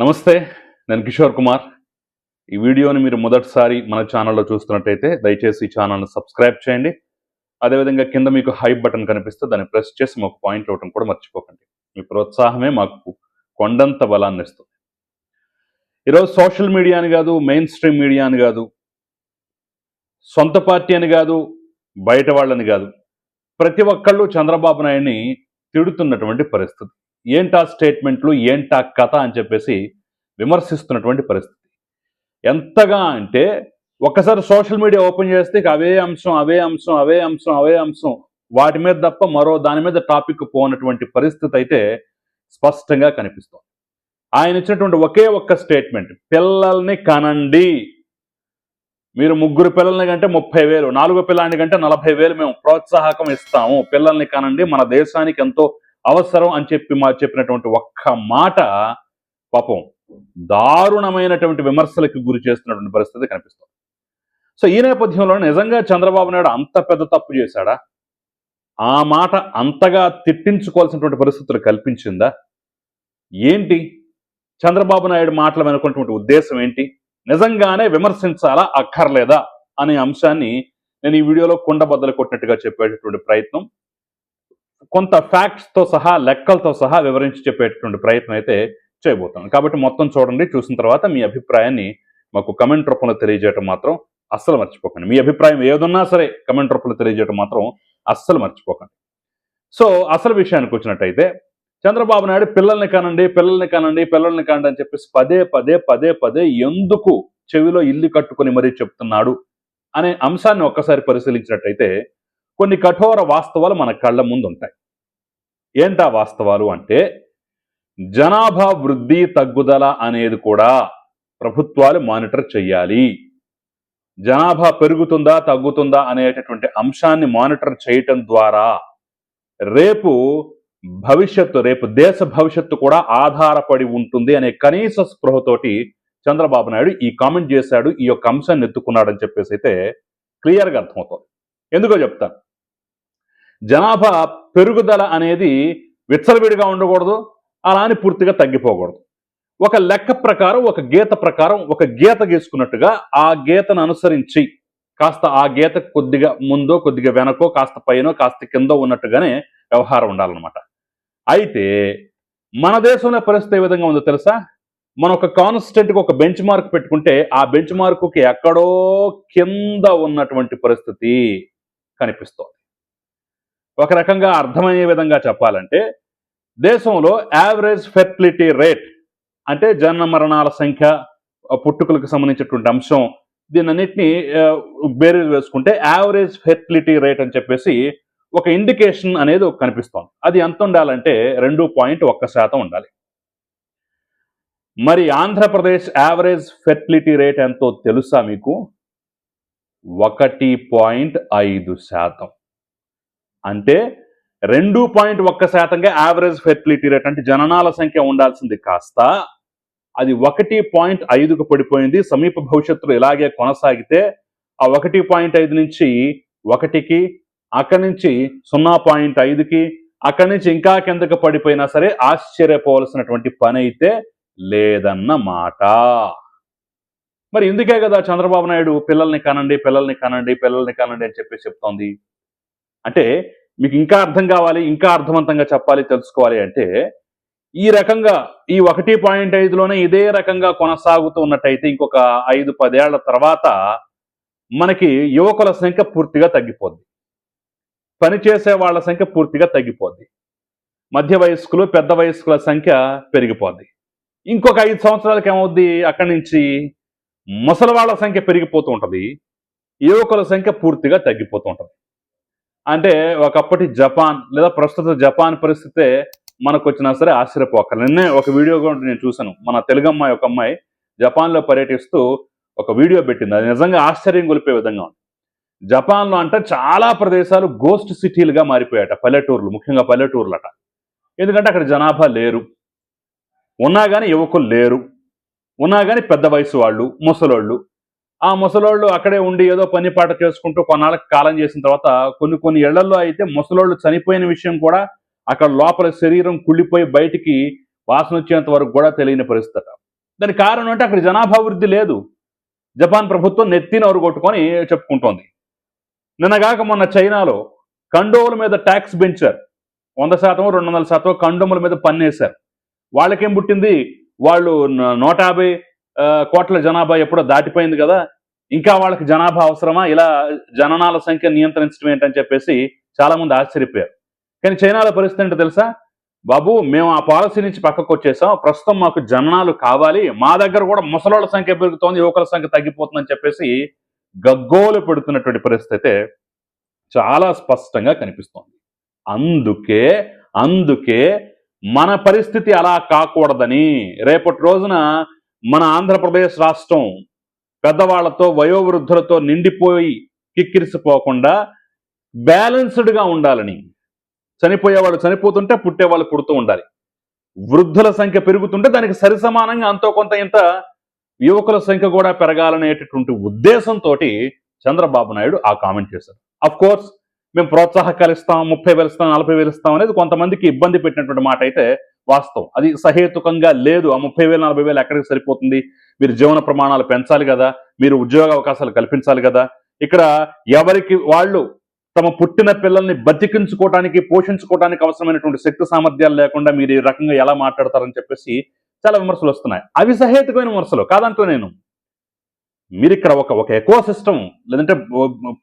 నమస్తే, నేను కిషోర్ కుమార్. ఈ వీడియోని మీరు మొదటిసారి మన ఛానల్లో చూస్తున్నట్టయితే దయచేసి ఈ ఛానల్ని సబ్స్క్రైబ్ చేయండి. అదేవిధంగా కింద మీకు హైప్ బటన్ కనిపిస్తే దాన్ని ప్రెస్ చేసి మాకు పాయింట్ ఇవ్వడం కూడా మర్చిపోకండి. మీ ప్రోత్సాహమే మాకు కొండంత బలాన్ని ఇస్తుంది. ఈరోజు సోషల్ మీడియా అని కాదు, మెయిన్ స్ట్రీమ్ మీడియా అని కాదు, సొంత పార్టీ అని కాదు, బయట వాళ్ళని కాదు, ప్రతి ఒక్కళ్ళు చంద్రబాబు నాయుడిని తిడుతున్నటువంటి పరిస్థితి. ఏంటా స్టేట్మెంట్లు, ఏంటా కథ అని చెప్పేసి విమర్శిస్తున్నటువంటి పరిస్థితి. ఎంతగా అంటే ఒక్కసారి సోషల్ మీడియా ఓపెన్ చేస్తే అవే అంశం వాటి మీద తప్ప మరో దాని మీద టాపిక్ పోనటువంటి పరిస్థితి అయితే స్పష్టంగా కనిపిస్తుంది. ఆయన ఇచ్చినటువంటి ఒకే ఒక్క స్టేట్మెంట్, పిల్లల్ని కనండి, మీరు 3 పిల్లల్ని కంటే 30,000, 4 పిల్లాని కంటే 40,000 మేము ప్రోత్సాహకం ఇస్తాము, పిల్లల్ని కనండి, మన దేశానికి ఎంతో అవసరం అని చెప్పినటువంటి ఒక్క మాట పాపం దారుణమైనటువంటి విమర్శలకు గురి చేస్తున్నటువంటి పరిస్థితి కనిపిస్తుంది. సో ఈ నేపథ్యంలో నిజంగా చంద్రబాబు నాయుడు అంత పెద్ద తప్పు చేశాడా? ఆ మాట అంతగా తిట్టించుకోవాల్సినటువంటి పరిస్థితులు కల్పించిందా? ఏంటి చంద్రబాబు నాయుడు మాటలు వెనుకున్నటువంటి ఉద్దేశం ఏంటి? నిజంగానే విమర్శించాలా అక్కర్లేదా అనే అంశాన్ని నేను ఈ వీడియోలో కుండబద్దలు కొట్టినట్టుగా చెప్పేటటువంటి ప్రయత్నం, కొంత ఫ్యాక్ట్స్తో సహా, లెక్కలతో సహా వివరించి చెప్పేటటువంటి ప్రయత్నం అయితే చేయబోతున్నాను. కాబట్టి మొత్తం చూడండి. చూసిన తర్వాత మీ అభిప్రాయాన్ని మాకు కమెంట్ రూపంలో తెలియజేయడం మాత్రం అస్సలు మర్చిపోకండి. మీ అభిప్రాయం ఏదున్నా సరే కమెంట్ రూపంలో తెలియజేయడం మాత్రం అస్సలు మర్చిపోకండి. సో అసలు విషయానికి వచ్చినట్టయితే, చంద్రబాబు నాయుడు పిల్లల్ని కానండి అని చెప్పేసి పదే ఎందుకు చెవిలో ఇల్లు కట్టుకొని మరీ చెప్తున్నాడు అనే అంశాన్ని ఒక్కసారి పరిశీలించినట్టయితే కొన్ని కఠోర వాస్తవాలు మన కళ్ళ ముందు ఉంటాయి. ఏంటా వాస్తవాలు అంటే, జనాభా వృద్ధి తగ్గుదల అనేది కూడా ప్రభుత్వాలు మానిటర్ చేయాలి. జనాభా పెరుగుతుందా తగ్గుతుందా అనేటటువంటి అంశాన్ని మానిటర్ చేయటం ద్వారా రేపు దేశ భవిష్యత్తు కూడా ఆధారపడి ఉంటుంది అనే కనీస స్పృహతోటి చంద్రబాబు నాయుడు ఈ కామెంట్ చేశాడు, ఈ యొక్క అంశాన్ని ఎత్తుకున్నాడని చెప్పేసి అయితే క్లియర్గా అర్థమవుతుంది. ఎందుకో చెప్తాను. జనాభా పెరుగుదల అనేది విచ్చలవిడిగా ఉండకూడదు, అలా అని పూర్తిగా తగ్గిపోకూడదు. ఒక లెక్క ప్రకారం, ఒక గీత ప్రకారం, ఒక గీత గీసుకున్నట్టుగా ఆ గీతను అనుసరించి కాస్త ఆ గీత కొద్దిగా ముందో కొద్దిగా వెనకో, కాస్త పైనో కాస్త కిందో ఉన్నట్టుగానే వ్యవహారం ఉండాలన్నమాట. అయితే మన దేశంలో పరిస్థితి ఏ విధంగా ఉందో తెలుసా? మనం ఒక కాన్స్టెంట్గా ఒక బెంచ్ మార్క్ పెట్టుకుంటే ఆ బెంచ్ మార్కుకి ఎక్కడో కింద ఉన్నటువంటి పరిస్థితి కనిపిస్తోంది. ఒక రకంగా అర్థమయ్యే విధంగా చెప్పాలంటే, దేశంలో యావరేజ్ ఫెర్టిలిటీ రేట్ అంటే జనన మరణాల సంఖ్య, పుట్టుకలకు సంబంధించినటువంటి అంశం, దీనన్నిటినీ బేరీజ్ వేసుకుంటే యావరేజ్ ఫెర్టిలిటీ రేట్ అని చెప్పేసి ఒక ఇండికేషన్ అనేది కనిపిస్తోంది. అది ఎంత ఉండాలంటే 2.1% ఉండాలి. మరి ఆంధ్రప్రదేశ్ యావరేజ్ ఫెర్టిలిటీ రేట్ ఎంతో తెలుసా మీకు? 1.5%. అంటే 2.1%గా యావరేజ్ ఫెర్టిలిటీ రేట్ అంటే జననాల సంఖ్య ఉండాల్సింది కాస్త అది 1.5కు పడిపోయింది. సమీప భవిష్యత్తులో ఇలాగే కొనసాగితే ఆ 1.5 నుంచి 1కి, అక్కడి నుంచి 0.5కి, అక్కడి నుంచి ఇంకా కిందకి పడిపోయినా సరే ఆశ్చర్యపోవాల్సినటువంటి పని అయితే లేదన్న మాట. మరి ఇందుకే కదా చంద్రబాబు నాయుడు పిల్లల్ని కనండి అని చెప్పేసి చెప్తోంది. అంటే మీకు ఇంకా అర్థం కావాలి, ఇంకా అర్థవంతంగా చెప్పాలి, తెలుసుకోవాలి అంటే, ఈ రకంగా ఈ 1.5లోనే ఇదే రకంగా కొనసాగుతూ ఉన్నట్టయితే ఇంకొక 5-10 ఏళ్ల తర్వాత మనకి యువకుల సంఖ్య పూర్తిగా తగ్గిపోద్ది, పనిచేసే వాళ్ళ సంఖ్య పూర్తిగా తగ్గిపోద్ది, మధ్య వయస్కులు పెద్ద వయస్కుల సంఖ్య పెరిగిపోద్ది. ఇంకొక 5 సంవత్సరాలకి ఏమవుద్ది? అక్కడి నుంచి ముసలి వాళ్ళ సంఖ్య పెరిగిపోతూ ఉంటుంది, యువకుల సంఖ్య పూర్తిగా తగ్గిపోతూ ఉంటుంది. అంటే ఒకప్పటి జపాన్ లేదా ప్రస్తుత జపాన్ పరిస్థితే మనకు వచ్చినా సరే ఆశ్చర్యపోకర్లేదు. నిన్నే ఒక వీడియో కూడా నేను చూశాను. మన తెలుగు అమ్మాయి, ఒక అమ్మాయి జపాన్లో పర్యటిస్తూ ఒక వీడియో పెట్టింది. అది నిజంగా ఆశ్చర్యం గొలిపే విధంగా ఉంది. జపాన్లో అంటే చాలా ప్రదేశాలు గోస్ట్ సిటీలుగా మారిపోయాట, పల్లెటూర్లు, ముఖ్యంగా పల్లెటూర్లట. ఎందుకంటే అక్కడ జనాభా లేరు, ఉన్నా కానీ యువకులు లేరు, ఉన్నా కానీ పెద్ద వయసు వాళ్ళు, ముసలోళ్ళు. ఆ ముసలోళ్ళు అక్కడే ఉండి ఏదో పని పాట చేసుకుంటూ కొన్నాళ్ళకి కాలం చేసిన తర్వాత కొన్ని ఇళ్లలో అయితే ముసలోళ్ళు చనిపోయిన విషయం కూడా అక్కడ లోపల శరీరం కుళ్ళిపోయి బయటికి వాసన వచ్చేంత వరకు కూడా తెలియని పరిస్థితి. దానికి కారణం అంటే అక్కడ జనాభా వృద్ధి లేదు. జపాన్ ప్రభుత్వం నెత్తి నోరు కొట్టుకొని చెప్పుకుంటోంది. నిన్నగాక మొన్న చైనాలో కండోముల మీద ట్యాక్స్ పెంచారు. 100%, 200% కండోముల మీద పన్నేశారు. వాళ్ళకేం పుట్టింది? వాళ్ళు 150 కోట్ల జనాభా ఎప్పుడో దాటిపోయింది కదా, ఇంకా వాళ్ళకి జనాభా అవసరమా, ఇలా జననాల సంఖ్య నియంత్రించడం ఏంటని చెప్పేసి చాలా మంది ఆశ్చర్యపోయారు. కానీ చైనాలో పరిస్థితి ఏంటో తెలుసా? బాబు, మేము ఆ పాలసీ నుంచి పక్కకు వచ్చేసాం, ప్రస్తుతం మాకు జననాలు కావాలి, మా దగ్గర కూడా ముసలోళ్ళ సంఖ్య పెరుగుతోంది, యువకుల సంఖ్య తగ్గిపోతుందని చెప్పేసి గగ్గోలు పెడుతున్నటువంటి పరిస్థితి చాలా స్పష్టంగా కనిపిస్తోంది. అందుకే మన పరిస్థితి అలా కాకూడదని రేపటి రోజున మన ఆంధ్రప్రదేశ్ రాష్ట్రం పెద్దవాళ్లతో వయోవృద్ధులతో నిండిపోయి కిక్కిరిసిపోకుండా బ్యాలెన్స్డ్గా ఉండాలని, చనిపోయేవాళ్ళు చనిపోతుంటే పుట్టేవాళ్ళు పుడుతూ ఉండాలి, వృద్ధుల సంఖ్య పెరుగుతుంటే దానికి సరిసమానంగా అంతో కొంత ఇంత యువకుల సంఖ్య కూడా పెరగాలనేటటువంటి ఉద్దేశంతో చంద్రబాబు నాయుడు ఆ కామెంట్ చేశారు. అఫ్ కోర్స్ మేము ప్రోత్సాహకాలు ఇస్తాం, 30,000 ఇస్తాం, 40,000 ఇస్తాం అనేది కొంతమందికి ఇబ్బంది పెట్టినటువంటి మాట అయితే వాస్తవం. అది సహేతుకంగా లేదు. ఆ 30,000, 40,000 ఎక్కడికి సరిపోతుంది? మీరు జీవన ప్రమాణాలు పెంచాలి కదా, మీరు ఉద్యోగ అవకాశాలు కల్పించాలి కదా. ఇక్కడ ఎవరికి వాళ్ళు తమ పుట్టిన పిల్లల్ని బతికించుకోవడానికి, పోషించుకోవడానికి అవసరమైనటువంటి శక్తి సామర్థ్యాలు లేకుండా మీరు ఈ రకంగా ఎలా మాట్లాడతారని చెప్పేసి చాలా విమర్శలు వస్తున్నాయి. అవి సహేతుకమైన విమర్శలు కాదంటూ నేను. మీరు ఇక్కడ ఒక ఎకో సిస్టమ్, లేదంటే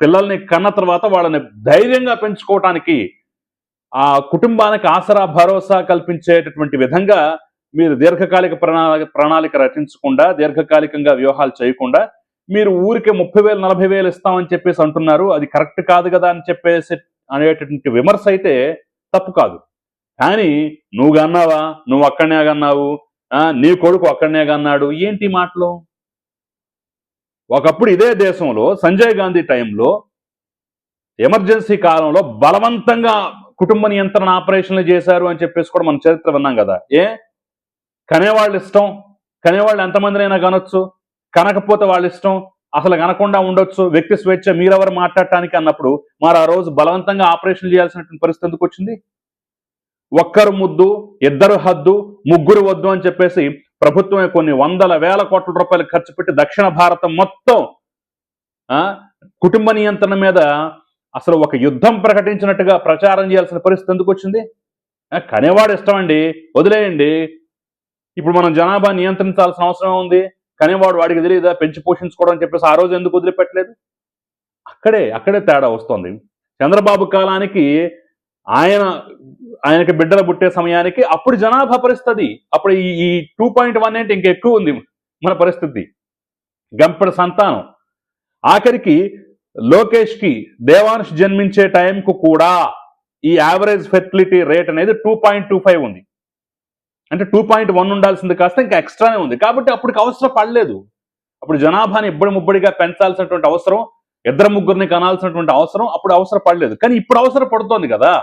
పిల్లల్ని కన్న తర్వాత వాళ్ళని ధైర్యంగా పెంచుకోవటానికి, ఆ కుటుంబానికి ఆసరా భరోసా కల్పించేటటువంటి విధంగా మీరు దీర్ఘకాలిక ప్రణాళిక రచించకుండా, దీర్ఘకాలికంగా వ్యూహాలు చేయకుండా మీరు ఊరికే 30,000, 40,000 ఇస్తామని చెప్పేసి అంటున్నారు. అది కరెక్ట్ కాదు కదా అని చెప్పేసి అనేటటువంటి విమర్శ అయితే తప్పు కాదు. కానీ నువ్వు కన్నావా, నువ్వు అక్కడనే కన్నావు, నీ కొడుకు అక్కడనే కన్నాడు, ఏంటి మాటలు? ఒకప్పుడు ఇదే దేశంలో సంజయ్ గాంధీ టైంలో ఎమర్జెన్సీ కాలంలో బలవంతంగా కుటుంబ నియంత్రణ ఆపరేషన్లు చేశారు అని చెప్పేసి కూడా మనం చరిత్ర విన్నాం కదా. కనేవాళ్ళు ఇష్టం, కనేవాళ్ళు ఎంతమందినైనా కనొచ్చు, కనకపోతే వాళ్ళ ఇష్టం, అసలు కనకుండా ఉండొచ్చు, వ్యక్తి స్వేచ్ఛ, మీరెవరు మాట్లాడటానికి అన్నప్పుడు మరి ఆ రోజు బలవంతంగా ఆపరేషన్ చేయాల్సినటువంటి పరిస్థితి ఎందుకు వచ్చింది? ఒక్కరు ముద్దు, ఇద్దరు హద్దు, ముగ్గురు వద్దు అని చెప్పేసి ప్రభుత్వమే కొన్ని వందల వేల కోట్ల రూపాయలు ఖర్చు పెట్టి దక్షిణ భారతం మొత్తం కుటుంబ నియంత్రణ మీద అసలు ఒక యుద్ధం ప్రకటించినట్టుగా ప్రచారం చేయాల్సిన పరిస్థితి ఎందుకు వచ్చింది? కనేవాడు ఇష్టం అండి, వదిలేయండి. ఇప్పుడు మనం జనాభా నియంత్రించాల్సిన అవసరం ఉంది, కనేవాడు వాడికి తెలియదా పెంచి పోషించుకోవడం అని చెప్పేసి ఆ రోజు ఎందుకు వదిలిపెట్టలేదు? అక్కడే తేడా వస్తుంది. చంద్రబాబు కాలానికి ఆయనకి బిడ్డలు పుట్టే సమయానికి అప్పుడు జనాభా పరిస్థితి, అప్పుడు ఈ 2.1 అంటే ఇంకా ఎక్కువ ఉంది మన పరిస్థితి. గంపెడ సంతానం. ఆఖరికి లోకేష్కి దేవాంశ్ జన్మించే టైంకు కూడా ఈ యావరేజ్ ఫెర్టిలిటీ రేట్ అనేది 2.25 ఉంది. అంటే 2.1 ఉండాల్సింది కాస్త ఇంకా ఎక్స్ట్రానే ఉంది. కాబట్టి అప్పటికి అవసరం పడలేదు. అప్పుడు జనాభాని ముబ్బడిగా పెంచాల్సినటువంటి అవసరం, ఇద్దరు ముగ్గురిని కనాల్సినటువంటి అవసరం అప్పుడు అవసరం పడలేదు. కానీ ఇప్పుడు అవసరం పడుతోంది కదా.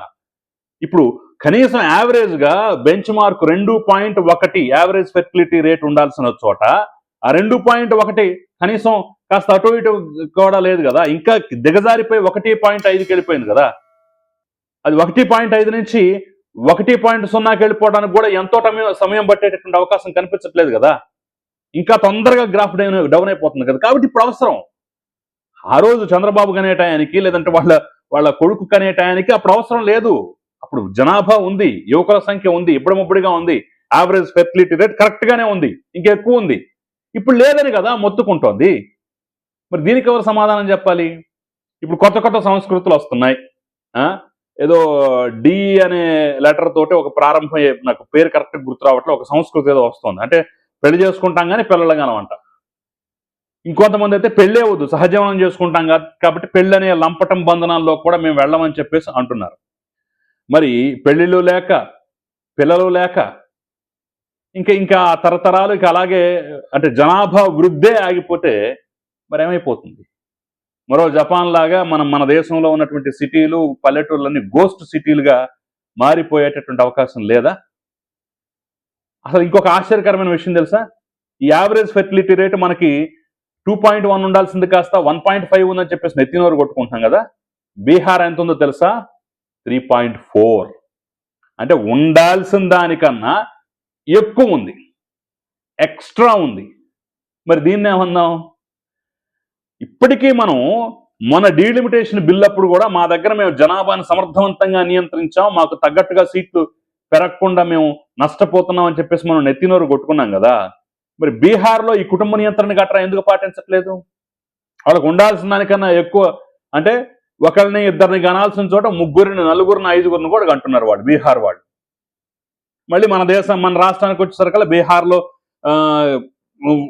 ఇప్పుడు కనీసం యావరేజ్గా bench mark 2.1 average fertility rate ఉండాల్సిన చోట ఆ 2.1 కనీసం కాస్త అటు ఇటు కూడా లేదు కదా, ఇంకా దిగజారిపోయి 1.5కి వెళ్ళిపోయింది కదా. అది 1.5 నుంచి 1.0కి వెళ్ళిపోవడానికి కూడా ఎంతో సమయం పట్టేటటువంటి అవకాశం కనిపించట్లేదు కదా. ఇంకా తొందరగా గ్రాఫ్ డౌన్ అయిపోతుంది కదా. కాబట్టి ఇప్పుడు అవసరం. ఆ రోజు చంద్రబాబు కనే టయానికి, లేదంటే వాళ్ళ కొడుకు కనే టయానికి అప్పుడు అవసరం లేదు. అప్పుడు జనాభా ఉంది, యువకుల సంఖ్య ఉంది, ఇబ్బడిముబ్బడిగా ఉంది, యావరేజ్ ఫెర్టిలిటీ రేట్ కరెక్ట్ గానే ఉంది, ఇంకెక్కువ ఉంది. ఇప్పుడు లేదని కదా మొత్తుకుంటోంది. మరి దీనికి ఎవరు సమాధానం చెప్పాలి? ఇప్పుడు కొత్త సంస్కృతులు వస్తున్నాయి. ఏదో డి అనే లెటర్ తోటి ఒక ప్రారంభం, నాకు పేరు కరెక్ట్ గుర్తు రావట్లేదు, ఒక సంస్కృతి ఏదో వస్తుంది. అంటే పెళ్లి చేసుకుంటాం కానీ పిల్లలుగానం అంట. ఇంకొంతమంది అయితే పెళ్ళే వద్దు, సహజీవనం చేసుకుంటాం కాబట్టి పెళ్ళి అనే లంపటం బంధనాల్లో కూడా మేము వెళ్ళమని చెప్పేసి అంటున్నారు. మరి పెళ్ళిళ్ళు లేక, పిల్లలు లేక, ఇంకా తరతరాలు ఇక అలాగే, అంటే జనాభా వృద్ధే ఆగిపోతే మరి ఏమైపోతుంది? మరో జపాన్ లాగా మన దేశంలో ఉన్నటువంటి సిటీలు, పల్లెటూర్లన్నీ గోస్ట్ సిటీలుగా మారిపోయేటటువంటి అవకాశం లేదా? అసలు ఇంకొక ఆశ్చర్యకరమైన విషయం తెలుసా? ఈ యావరేజ్ ఫెర్టిలిటీ రేటు మనకి 2.1 ఉండాల్సింది కాస్త 1.5 ఉందని చెప్పేసి నెత్తినోరు కొట్టుకుంటున్నాం కదా. బీహార్ ఎంత ఉందో తెలుసా? 3.4. అంటే ఉండాల్సిన దానికన్నా ఎక్కువ ఉంది. ఎక్స్ట్రా ఉంది. మరి దీన్ని ఏమన్నాం? ఇప్పటికీ మనం మన డీలిమిటేషన్ బిల్ అప్పుడు కూడా మా దగ్గర మేము జనాభాను సమర్థవంతంగా నియంత్రించాం, మాకు తగ్గట్టుగా సీట్లు పెరగకుండా మేము నష్టపోతున్నాం అని చెప్పేసి మనం నెత్తినోరు కొట్టుకున్నాం కదా. మరి బీహార్లో ఈ కుటుంబ నియంత్రణ గట్రా ఎందుకు పాటించట్లేదు? వాళ్ళకు ఉండాల్సిన దానికన్నా ఎక్కువ, అంటే ఒకరిని ఇద్దరిని గనాల్సిన చోట ముగ్గురిని, నలుగురిని, ఐదుగురిని కూడా కంటున్నారు వాళ్ళు, బీహార్ వాళ్ళు. మళ్ళీ మన రాష్ట్రానికి వచ్చేసరికల్లా బీహార్లో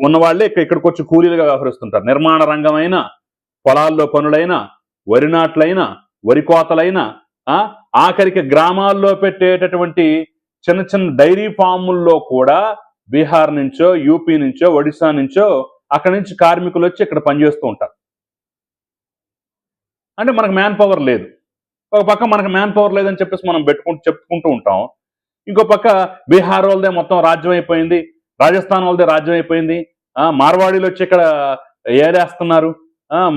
ఉన్న వాళ్ళే ఇక్కడికి వచ్చి కూలీలుగా వ్యవహరిస్తుంటారు. నిర్మాణ రంగమైన, పొలాల్లో పనులైనా, వరి నాట్లైనా, వరి కోతలైనా, ఆఖరికి గ్రామాల్లో పెట్టేటటువంటి చిన్న చిన్న డైరీ ఫాముల్లో కూడా బీహార్ నుంచో, యూపీ నుంచో, ఒడిశా నుంచో అక్కడి నుంచి కార్మికులు వచ్చి ఇక్కడ పనిచేస్తూ ఉంటారు. అంటే మనకు మ్యాన్ పవర్ లేదు. ఒక పక్క మనకు మ్యాన్ పవర్ లేదని చెప్పేసి మనం చెప్పుకుంటూ ఉంటాం. ఇంకో పక్క బీహార్ వాళ్ళదే మొత్తం రాజ్యం అయిపోయింది, రాజస్థాన్ వాళ్ళదే రాజ్యం అయిపోయింది, మార్వాడీలు వచ్చి ఇక్కడ ఏరేస్తున్నారు,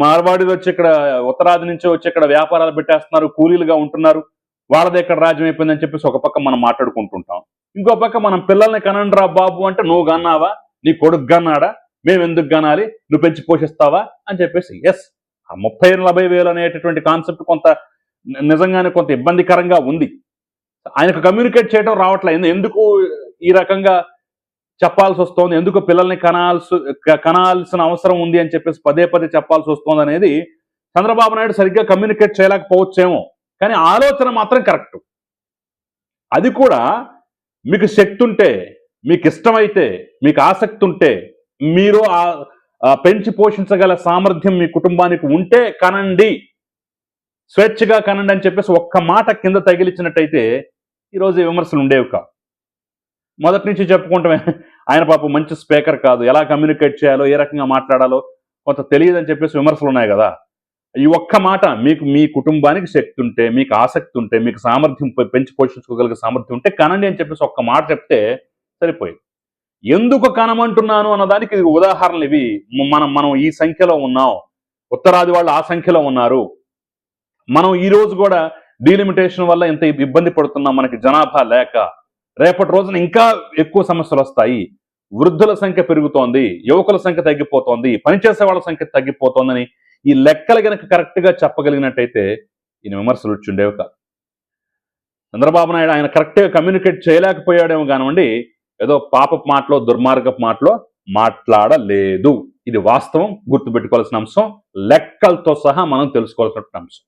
మార్వాడీలు వచ్చి ఇక్కడ ఉత్తరాది నుంచి వచ్చి ఇక్కడ వ్యాపారాలు పెట్టేస్తున్నారు, కూలీలుగా ఉంటున్నారు, వాళ్ళదే ఇక్కడ రాజ్యం అయిపోయిందని చెప్పేసి ఒక పక్క మనం మాట్లాడుకుంటుంటాం. ఇంకో పక్క మనం పిల్లల్ని కనండ్రా బాబు అంటే నువ్వు గన్నావా, నీ కొడుకు గన్నాడా, మేము ఎందుకు గనాలి, నువ్వు పెంచి పోషిస్తావా అని చెప్పేసి. ఎస్, ఆ 30,40 వేలు అనేటటువంటి కాన్సెప్ట్ కొంత నిజంగానే కొంత ఇబ్బందికరంగా ఉంది. ఆయనకు కమ్యూనికేట్ చేయడం రావట్లేదు. ఎందుకు ఈ రకంగా చెప్పాల్సి వస్తోంది, ఎందుకు పిల్లల్ని కనాల్సిన అవసరం ఉంది అని చెప్పేసి పదే పదే చెప్పాల్సి వస్తుంది అనేది చంద్రబాబు నాయుడు సరిగ్గా కమ్యూనికేట్ చేయలేకపోవచ్చేమో, కానీ ఆలోచన మాత్రం కరెక్ట్. అది కూడా మీకు శక్తి ఉంటే, మీకు ఇష్టమైతే, మీకు ఆసక్తి ఉంటే, మీరు పెంచి పోషించగల సామర్థ్యం మీ కుటుంబానికి ఉంటే కనండి, స్వేచ్ఛగా కనండి అని చెప్పేసి ఒక్క మాట కింద తగిలించినట్టయితే ఈరోజు విమర్శలు ఉండేవి కావు. మొదటి నుంచి చెప్పుకుంటామే, ఆయన పాపం మంచి స్పీకర్ కాదు, ఎలా కమ్యూనికేట్ చేయాలో, ఏ రకంగా మాట్లాడాలో కొంత తెలియదని చెప్పేసి విమర్శలు ఉన్నాయి కదా. ఈ ఒక్క మాట, మీకు మీ కుటుంబానికి శక్తి ఉంటే, మీకు ఆసక్తి ఉంటే, మీకు సామర్థ్యం పెంచి పోషించుకోగలిగే సామర్థ్యం ఉంటే కనండి అని చెప్పేసి ఒక్క మాట చెప్తే సరిపోయింది. ఎందుకు కనమంటున్నాను అన్నదానికి ఇది ఉదాహరణలు ఇవి. మనం ఈ సంఖ్యలో ఉన్నాం, ఉత్తరాది వాళ్ళు ఆ సంఖ్యలో ఉన్నారు, మనం ఈ రోజు కూడా డీలిమిటేషన్ వల్ల ఎంత ఇబ్బంది పడుతున్నాం, మనకి జనాభా లేక. రేపటి రోజున ఇంకా ఎక్కువ సమస్యలు వస్తాయి, వృద్ధుల సంఖ్య పెరుగుతోంది, యువకుల సంఖ్య తగ్గిపోతోంది, పనిచేసే వాళ్ళ సంఖ్య తగ్గిపోతోందని ఈ లెక్కలు కనుక కరెక్ట్గా చెప్పగలిగినట్టయితే ఈయన విమర్శలు వచ్చిండేవి కాదు. చంద్రబాబు నాయుడు ఆయన కరెక్ట్గా కమ్యూనికేట్ చేయలేకపోయాడేమో కానివ్వండి, ఏదో పాపపు మాటలో, దుర్మార్గపు మాటలో మాట్లాడలేదు. ఇది వాస్తవం, గుర్తుపెట్టుకోవాల్సిన అంశం, లెక్కలతో సహా మనం తెలుసుకోవాల్సిన అంశం.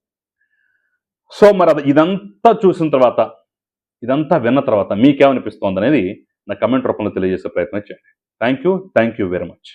సో మరి ఇదంతా చూసిన తర్వాత, ఇదంతా విన్న తర్వాత మీకేమనిపిస్తోంది అనేది నా కమెంట్ రూపంలో తెలియజేసే ప్రయత్నం చేయండి. Thank you very much.